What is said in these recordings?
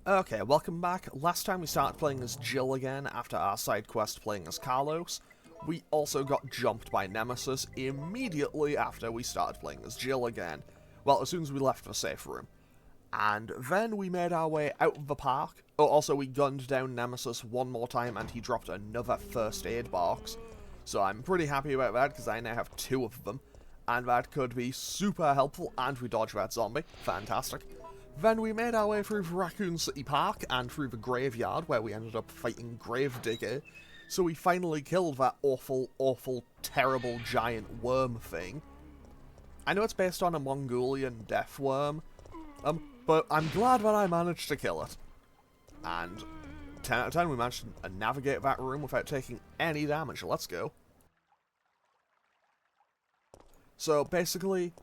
Okay, welcome back. Last time we started playing as Jill again after our side quest playing as Carlos. We also got jumped by Nemesis immediately after we started playing as Jill again. Well, as soon as we left the safe room. And then we made our way out of the park. Oh, also we gunned down Nemesis one more time and he dropped another first aid box. So I'm pretty happy about that because I now have 2 of them. And that could be super helpful, and we dodged that zombie. Fantastic. Then we made our way through Raccoon City Park and through the graveyard where we ended up fighting Gravedigger. So we finally killed that awful, awful, terrible giant worm thing. I know it's based on a Mongolian death worm, but I'm glad that I managed to kill it. And 10 out of 10 we managed to navigate that room without taking any damage. Let's go. So basically,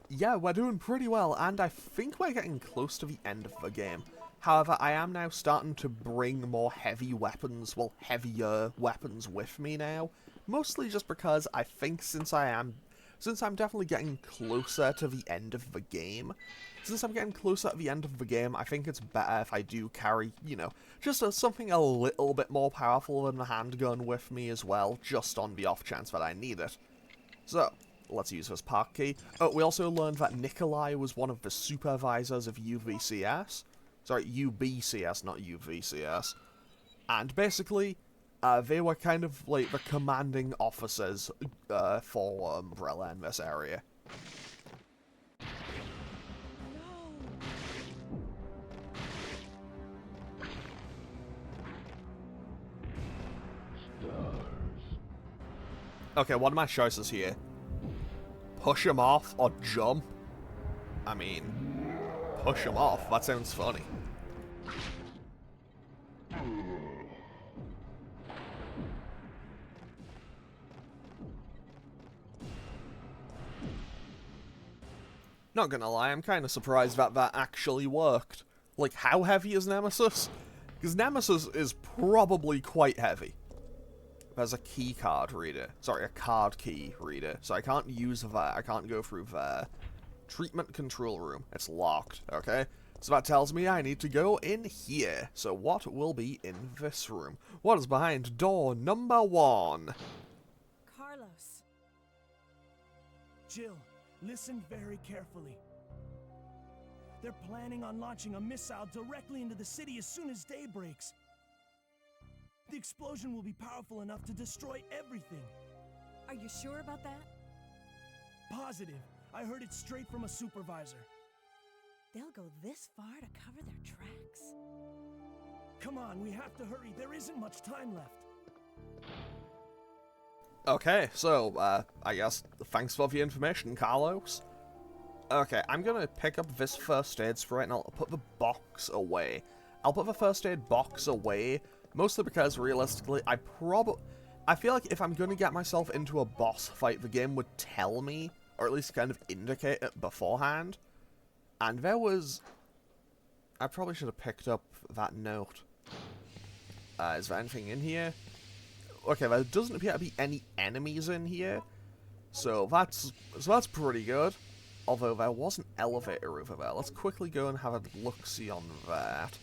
yeah, we're doing pretty well, and I think we're getting close to the end of the game. However, I am now starting to bring more heavy weapons, well, heavier weapons with me now. Mostly just because I think since I'm definitely getting closer to the end of the game, I think it's better if I do carry, you know, just something a little bit more powerful than the handgun with me as well, just on the off chance that I need it. So, let's use this park key. Oh, we also learned that Nikolai was one of the supervisors of UVCS. Sorry, UBCS, not UVCS. And basically, they were kind of like the commanding officers for Umbrella in this area. Okay, what are my choices here? Push him off or jump? I mean, push him off. That sounds funny. Not gonna lie, I'm kind of surprised that that actually worked. Like, how heavy is Nemesis? Because Nemesis is probably quite heavy. There's a key card reader. Sorry, a card key reader. So I can't use that. I can't go through there. Treatment control room. It's locked, okay? So that tells me I need to go in here. So what will be in this room? What is behind door number 1? Carlos. Jill, listen very carefully. They're planning on launching a missile directly into the city as soon as day breaks. The explosion will be powerful enough to destroy everything. Are you sure about that? Positive. I heard it straight from a supervisor. They'll go this far to cover their tracks? Come on, we have to hurry. There isn't much time left. Okay, so, I guess, thanks for the information, Carlos. Okay, I'm gonna pick up this first aid spray and I'll put the box away. I'll put the first aid box away, mostly because, realistically, I feel like if I'm gonna get myself into a boss fight, the game would tell me, or at least kind of indicate it beforehand. And there was... I probably should have picked up that note. Is there anything in here? Okay, there doesn't appear to be any enemies in here. So that's pretty good. Although there was an elevator over there. Let's quickly go and have a look-see on that.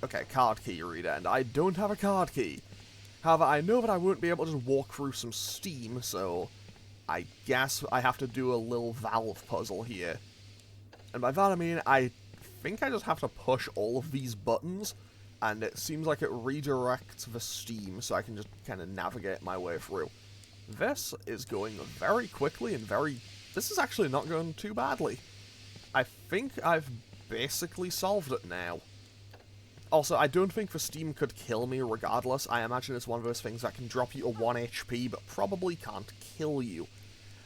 Okay, card key reader, and I don't have a card key. However, I know that I won't be able to just walk through some steam, so I guess I have to do a little valve puzzle here. And by that I mean, I think I just have to push all of these buttons, and it seems like it redirects the steam, so I can just kind of navigate my way through. This is going very quickly and this is actually not going too badly. I think I've basically solved it now. Also, I don't think the steam could kill me regardless. I imagine it's one of those things that can drop you to 1 HP, but probably can't kill you.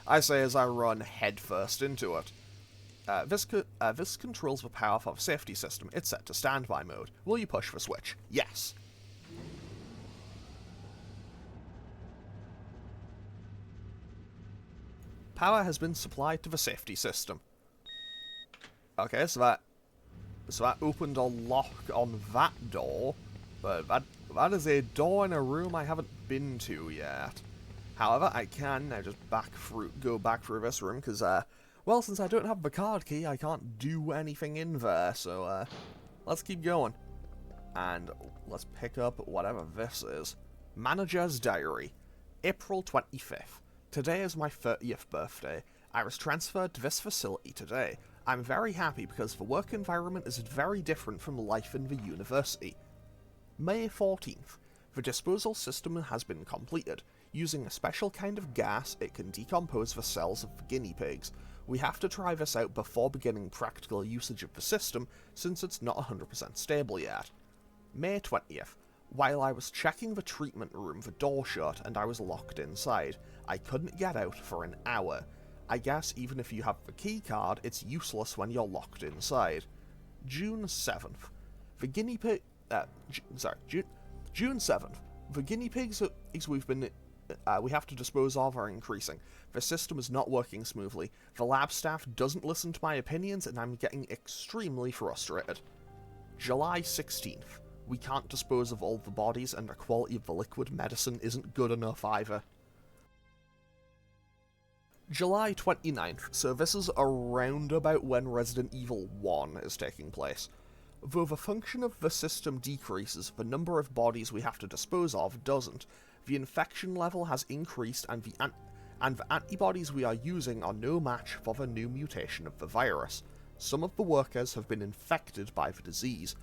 I say as I run headfirst into it. This controls the power for the safety system. It's set to standby mode. Will you push the switch? Yes. Power has been supplied to the safety system. Okay, so that opened a lock on that door, but that is a door in a room I haven't been to yet. However, I can now just go back through this room, because Well, since I don't have the card key, I can't do anything in there, so, let's keep going. And let's pick up whatever this is. Manager's Diary. April 25th. Today is my 30th birthday. I was transferred to this facility today. I'm very happy because the work environment is very different from life in the university. May 14th. The disposal system has been completed. Using a special kind of gas, it can decompose the cells of the guinea pigs. We have to try this out before beginning practical usage of the system, since it's not 100% stable yet. May 20th. While I was checking the treatment room, the door shut and I was locked inside. I couldn't get out for an hour. I guess even if you have the key card, it's useless when you're locked inside. June 7th. The guinea pig... June 7th. The guinea pigs we have to dispose of are increasing. The system is not working smoothly. The lab staff doesn't listen to my opinions and I'm getting extremely frustrated. July 16th. We can't dispose of all the bodies and the quality of the liquid medicine isn't good enough either. July 29th, so this is around about when Resident Evil 1 is taking place. Though the function of the system decreases, the number of bodies we have to dispose of doesn't. The infection level has increased and the antibodies we are using are no match for the new mutation of the virus. Some of the workers have been infected by the disease.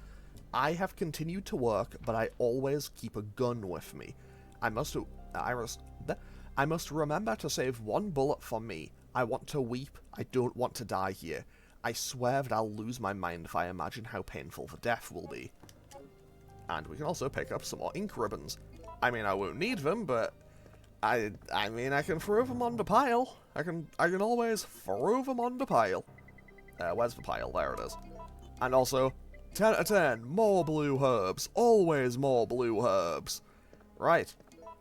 I have continued to work, but I always keep a gun with me. I must remember to save one bullet for me. I want to weep. I don't want to die here. I swear that I'll lose my mind if I imagine how painful the death will be. And we can also pick up some more ink ribbons. I mean, I won't need them, but I mean, I can throw them on the pile. I can always throw them on the pile. Where's the pile? There it is. And also, 10 out of 10, more blue herbs. Always more blue herbs. Right.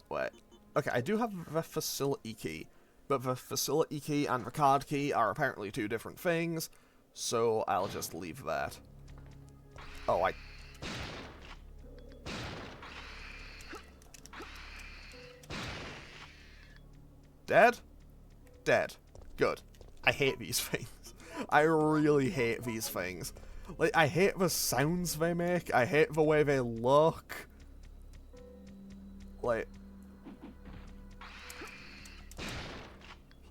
Wait. Okay, I do have the facility key, but the facility key and the card key are apparently two different things, so I'll just leave that. Oh, Dead? Dead. Good. I hate these things. I really hate these things. Like, I hate the sounds they make, I hate the way they look. Like,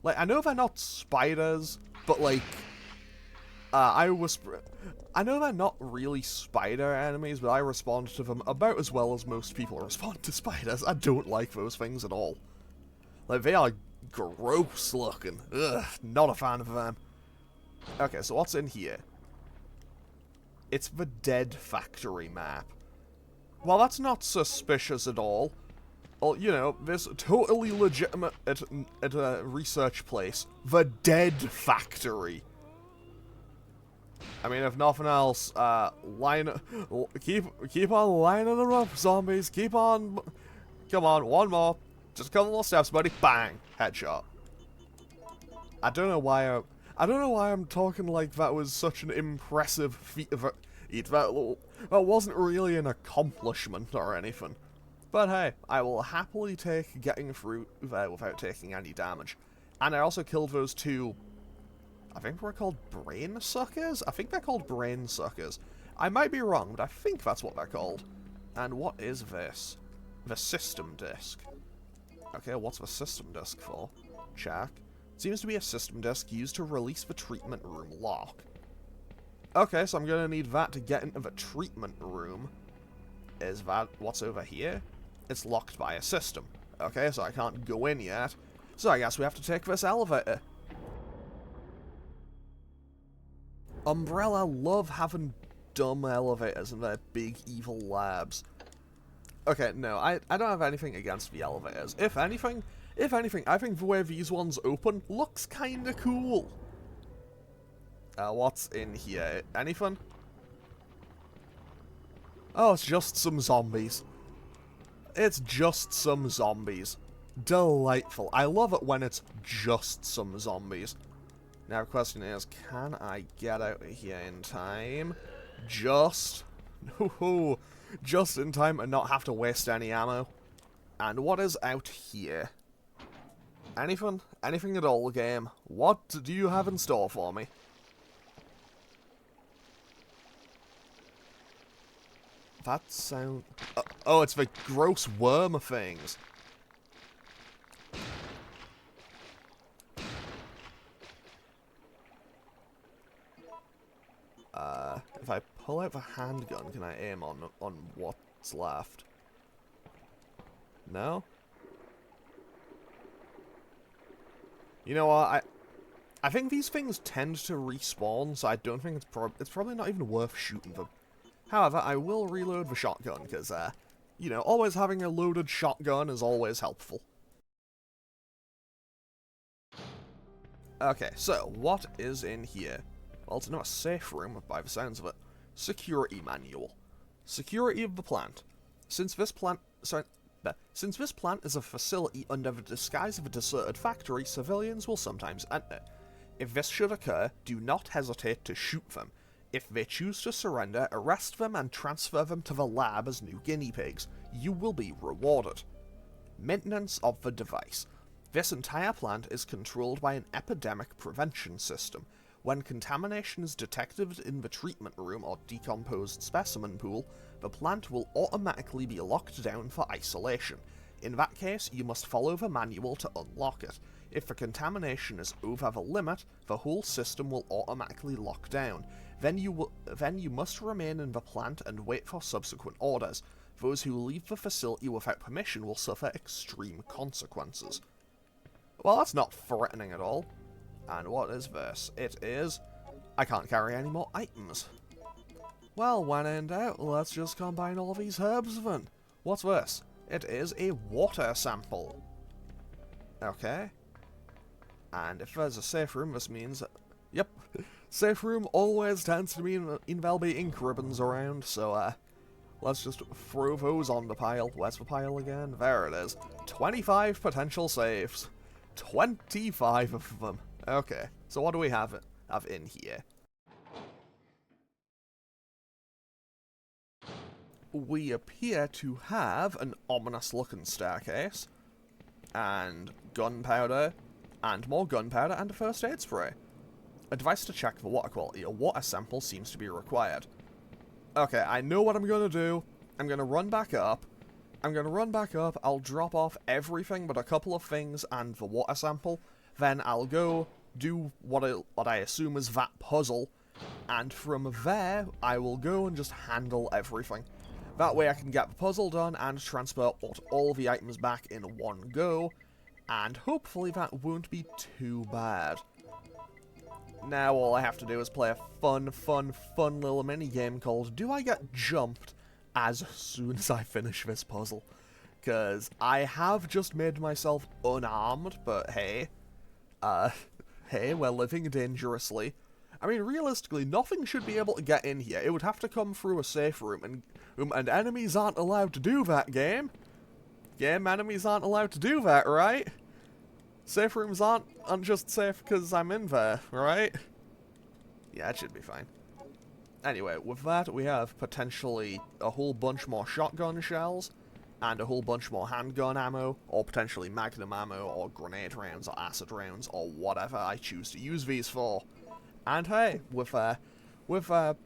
I know they're not spiders, but, like, I know they're not really spider enemies, but I respond to them about as well as most people respond to spiders. I don't like those things at all. Like, they are gross looking. Ugh, not a fan of them. Okay, so what's in here? It's the Dead Factory map. Well, that's not suspicious at all. Well, you know, this totally legitimate at a research place. The Dead Factory. I mean, if nothing else, keep on lining them up, zombies. Keep on. Come on, one more. Just a couple more steps, buddy. Bang, headshot. I don't know why I'm talking like that was such an impressive feat of it. That wasn't really an accomplishment or anything. But hey, I will happily take getting through there without taking any damage. And I also killed those two, I think they're called brain suckers? I think they're called brain suckers. I might be wrong, but I think that's what they're called. And what is this? The system disk. Okay, what's the system disk for? Check. Seems to be a system disk used to release the treatment room lock. Okay, so I'm gonna need that to get into the treatment room. Is that what's over here? It's locked by a system. Okay, so I can't go in yet. So I guess we have to take this elevator. Umbrella love having dumb elevators in their big evil labs. Okay, no, I don't have anything against the elevators. If anything, I think the way these ones open looks kinda cool. What's in here? Anything? Oh, it's just some zombies. It's just some zombies. Delightful. I love it when it's just some zombies. Now the question is, can I get out of here in time? Just in time and not have to waste any ammo. And what is out here? Anything? Anything at all, game? What do you have in store for me? That sound... oh, it's the gross worm things. If I pull out the handgun, can I aim on what's left? No? You know what, I think these things tend to respawn, so I don't think it's probably not even worth shooting them. However, I will reload the shotgun, because, you know, always having a loaded shotgun is always helpful. Okay, so, what is in here? Well, it's not a safe room, by the sounds of it. Security manual. Security of the plant. Since this plant is a facility under the disguise of a deserted factory, civilians will sometimes enter. If this should occur, do not hesitate to shoot them. If they choose to surrender, arrest them and transfer them to the lab as new guinea pigs. You will be rewarded. Maintenance of the device. This entire plant is controlled by an epidemic prevention system. When contamination is detected in the treatment room or decomposed specimen pool, the plant will automatically be locked down for isolation. In that case, you must follow the manual to unlock it. If the contamination is over the limit, the whole system will automatically lock down. Then you must remain in the plant and wait for subsequent orders. Those who leave the facility without permission will suffer extreme consequences. Well, that's not threatening at all. And what is this? It is... I can't carry any more items. Well, when in doubt, let's just combine all these herbs then. What's this? It is a water sample. Okay. And if there's a safe room, this means... Yep. Safe room always tends to mean there'll be ink ribbons around, so, let's just throw those on the pile. Where's the pile again? There it is. 25 potential saves. 25 of them. Okay, so what do we have in here? We appear to have an ominous-looking staircase, and gunpowder, and more gunpowder, and a first aid spray. A device to check the water quality. A water sample seems to be required. Okay, I know what I'm gonna do. I'm gonna run back up. I'll drop off everything but a couple of things and the water sample. Then I'll go do what I assume is that puzzle, and from there, I will go and just handle everything. That way I can get the puzzle done and transfer all the items back in one go, and hopefully that won't be too bad. Now all I have to do is play a fun little mini-game called Do I Get Jumped as soon as I finish this puzzle. Because I have just made myself unarmed, but hey, hey, we're living dangerously. I mean, realistically, nothing should be able to get in here. It would have to come through a safe room, and enemies aren't allowed to do that, game. Enemies aren't allowed to do that, right? Safe rooms aren't just safe because I'm in there, right? Yeah, it should be fine. Anyway, with that, we have potentially a whole bunch more shotgun shells, and a whole bunch more handgun ammo, or potentially magnum ammo, or grenade rounds, or acid rounds, or whatever I choose to use these for. And hey, with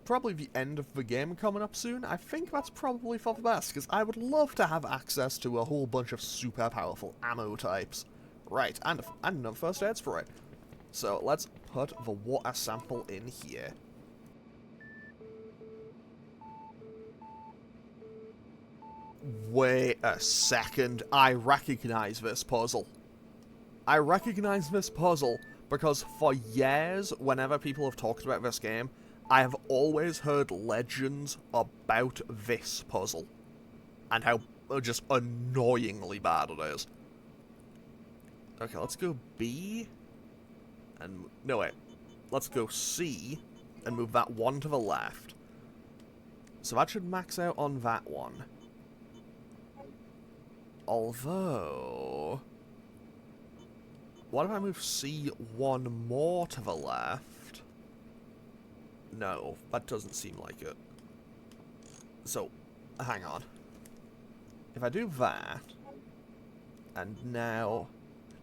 probably the end of the game coming up soon, I think that's probably for the best, because I would love to have access to a whole bunch of super powerful ammo types. Right, and another first aid spray. So let's put the water sample in here. Wait a second, I recognize this puzzle. I recognize this puzzle because for years, whenever people have talked about this game, I have always heard legends about this puzzle. And how just annoyingly bad it is. Okay, let's go B. And, no wait. Let's go C and move that one to the left. So that should max out on that one. Although... what if I move C one more to the left? No, that doesn't seem like it. So, hang on. If I do that, and now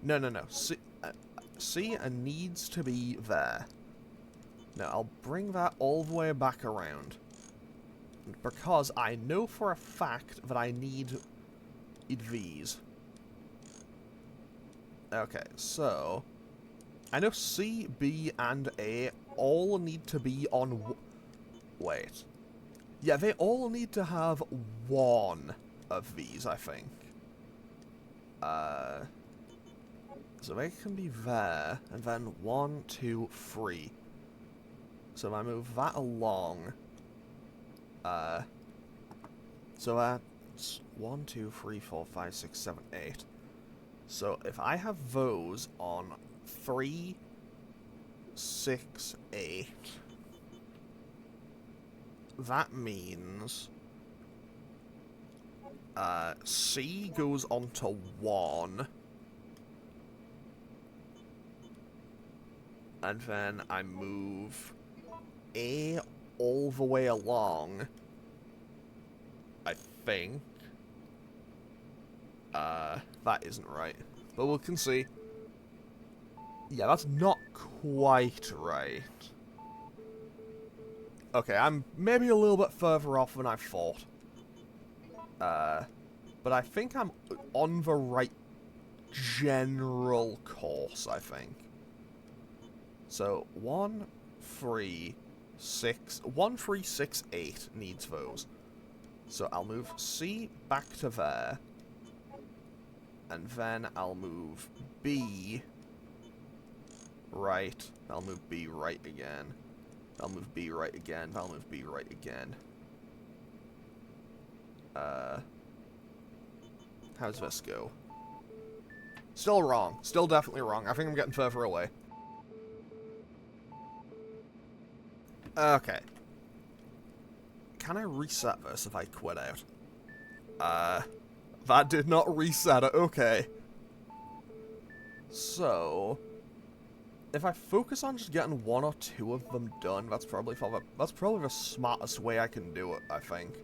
No, no, no. C needs to be there. Now, I'll bring that all the way back around. Because I know for a fact that I need these. Okay, so... I know C, B, and A all need to be on... Wait. Yeah, they all need to have one of these, I think. So they can be there, and then 1, 2, 3. So if I move that along... So that's 1, 2, 3, 4, 5, 6, 7, 8. So if I have those on 3, 6, 8, that means C goes on to 1, and then I move A all the way along, I think. That isn't right, but we can see. Yeah, that's not quite right. Okay, I'm maybe a little bit further off than I thought. But I think I'm on the right general course, I think. So, 1, 3, 6... 1, 3, 6, 8 needs those. So I'll move C back to there. And then I'll move B right. I'll move B right again. I'll move B right again. I'll move B right again. How's this go? Still wrong. Still definitely wrong. I think I'm getting further away. Okay. Can I reset this if I quit out? That did not reset it. Okay. So, if I focus on just getting 1 or 2 of them done, that's probably the smartest way I can do it, I think.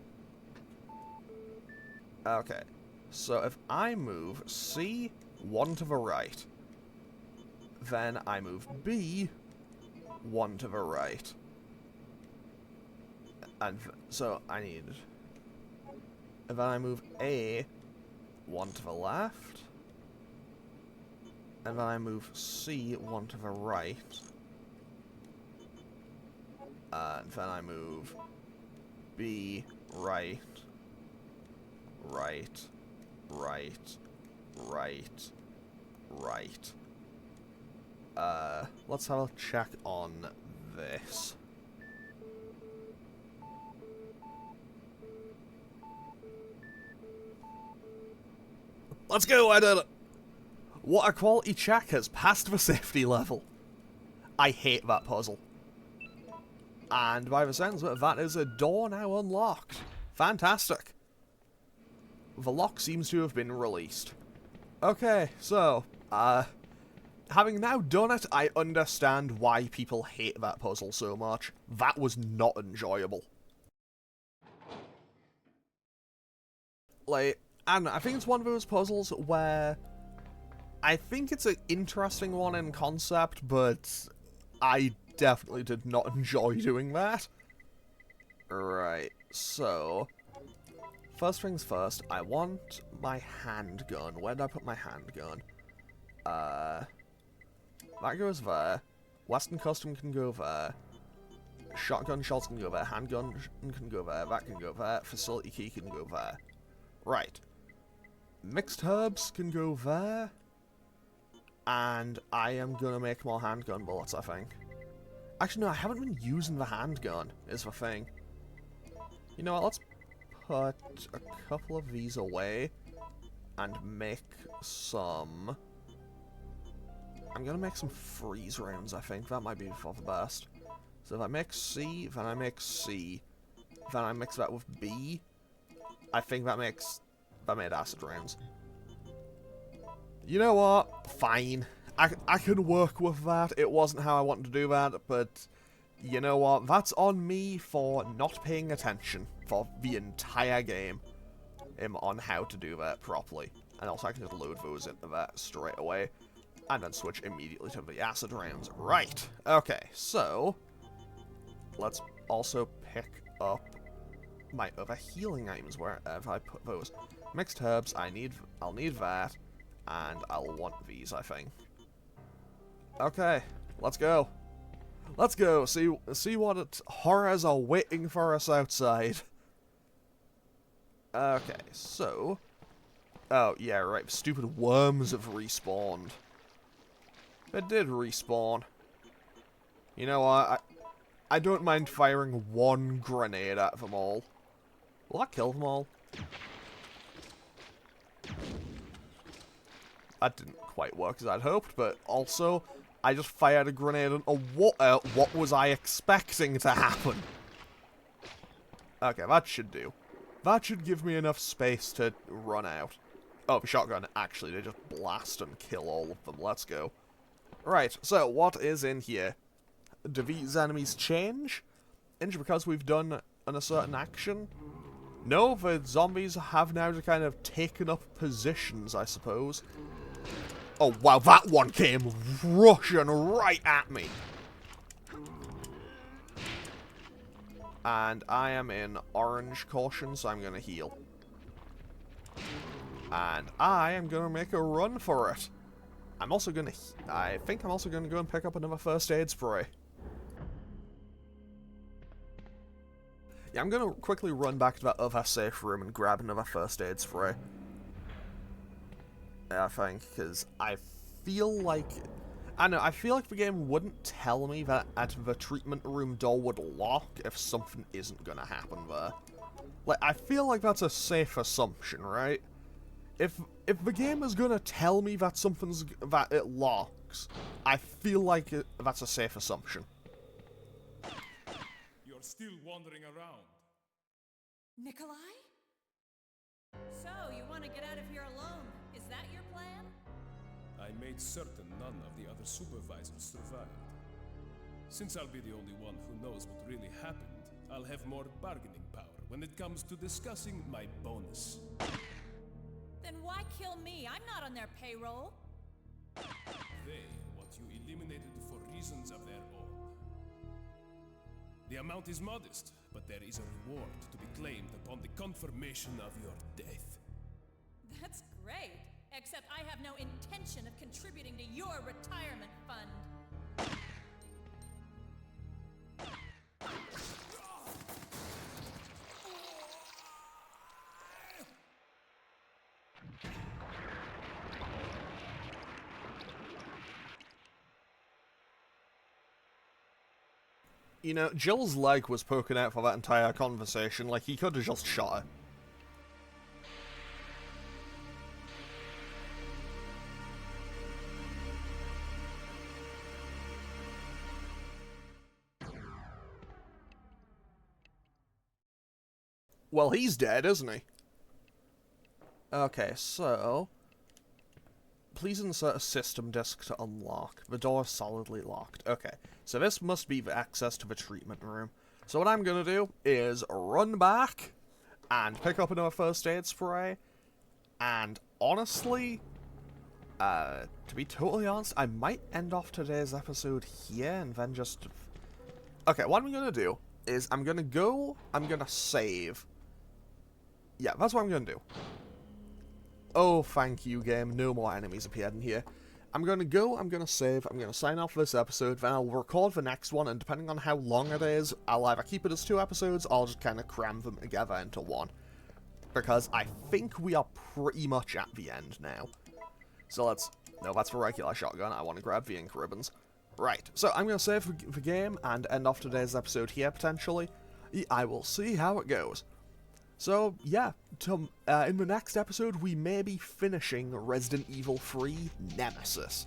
Okay. So if I move C 1 to the right, then I move B 1 to the right. And so I need... And then I move A 1 to the left. And then I move C 1 to the right. And then I move B right, right, right, right, right. Let's have a check on this. Let's go, I did it! What a quality check has passed the safety level. I hate that puzzle. And by the sounds of it, that is a door now unlocked. Fantastic. The lock seems to have been released. Okay, so, having now done it, I understand why people hate that puzzle so much. That was not enjoyable. Like, and I think it's one of those puzzles where I think it's an interesting one in concept, but I definitely did not enjoy doing that. Right, so first things first, I want my handgun. Where did I put my handgun? That goes there. Western Custom can go there. Shotgun shots can go there. Handgun can go there. That can go there. Facility key can go there. Right. Mixed herbs can go there. And I am gonna make more handgun bullets, I think. Actually, no, I haven't been using the handgun, is the thing. You know what, let's put a couple of these away and make some... I'm gonna make some freeze rounds, I think. That might be for the best. So if I make C, then I make C, then I mix that with B, I think that made acid rounds. You know what? Fine. I can work with that. It wasn't how I wanted to do that, but you know what? That's on me for not paying attention for the entire game on how to do that properly. And also I can just load those into that straight away. And then switch immediately to the acid rounds. Right. Okay, so let's also pick up my other healing items wherever I put those. Mixed herbs, I'll need that, and I'll want these, I think. Okay, let's go. Let's go, see what horrors are waiting for us outside. Okay, so... Oh, yeah, right, stupid worms have respawned. They did respawn. You know what, I don't mind firing one grenade at them all. Will that kill them all? That didn't quite work as I'd hoped, but also, I just fired a grenade into water. What was I expecting to happen? Okay, that should do. That should give me enough space to run out. Oh, the shotgun, actually, they just blast and kill all of them. Let's go. Right, so what is in here? Do these enemies change? Injured because we've done a certain action? No, the zombies have now kind of taken up positions, I suppose. Oh, wow, that one came rushing right at me. And I am in orange caution, so I'm going to heal. And I am going to make a run for it. I think I'm also going to go and pick up another first aid spray. Yeah, I'm going to quickly run back to that other safe room and grab another first aid spray. I think, because I feel like... I don't know, I feel like the game wouldn't tell me that the treatment room door would lock if something isn't going to happen there. Like, I feel like that's a safe assumption, right? If the game is going to tell me that that it locks, I feel like that's a safe assumption. You're still wandering around. Nikolai? So, you want to get out of here alone? Is that your plan? I made certain none of the other supervisors survived. Since I'll be the only one who knows what really happened, I'll have more bargaining power when it comes to discussing my bonus. Then why kill me? I'm not on their payroll. They want you eliminated for reasons of their own. The amount is modest, but there is a reward to be claimed upon the confirmation of your death. That's great. Except I have no intention of contributing to your retirement fund. You know, Jill's leg was poking out for that entire conversation, like he could have just shot her. Well, he's dead, isn't he? Okay, so... Please insert a system disk to unlock. The door is solidly locked. Okay, so this must be the access to the treatment room. So what I'm gonna do is run back and pick up another first aid spray. And honestly, to be totally honest, I might end off today's episode here and then just... Okay, what I'm gonna do is I'm gonna save. Yeah, that's what I'm gonna do. Oh, thank you, game. No more enemies appeared in here. I'm gonna save, I'm gonna sign off this episode, then I'll record the next one, and depending on how long it is, I'll either keep it as 2 episodes, or I'll just kind of cram them together into one. Because I think we are pretty much at the end now. So let's... No, that's the regular shotgun. I want to grab the ink ribbons. Right, so I'm gonna save the game, and end off today's episode here, potentially. I will see how it goes. So, yeah, in the next episode, we may be finishing Resident Evil 3 Nemesis.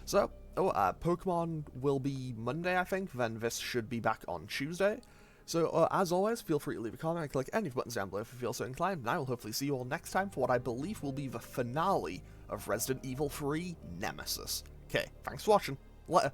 So, Pokemon will be Monday, I think, then this should be back on Tuesday. So, as always, feel free to leave a comment and click any of the buttons down below if you feel so inclined, and I will hopefully see you all next time for what I believe will be the finale of Resident Evil 3 Nemesis. Okay, thanks for watching. Later.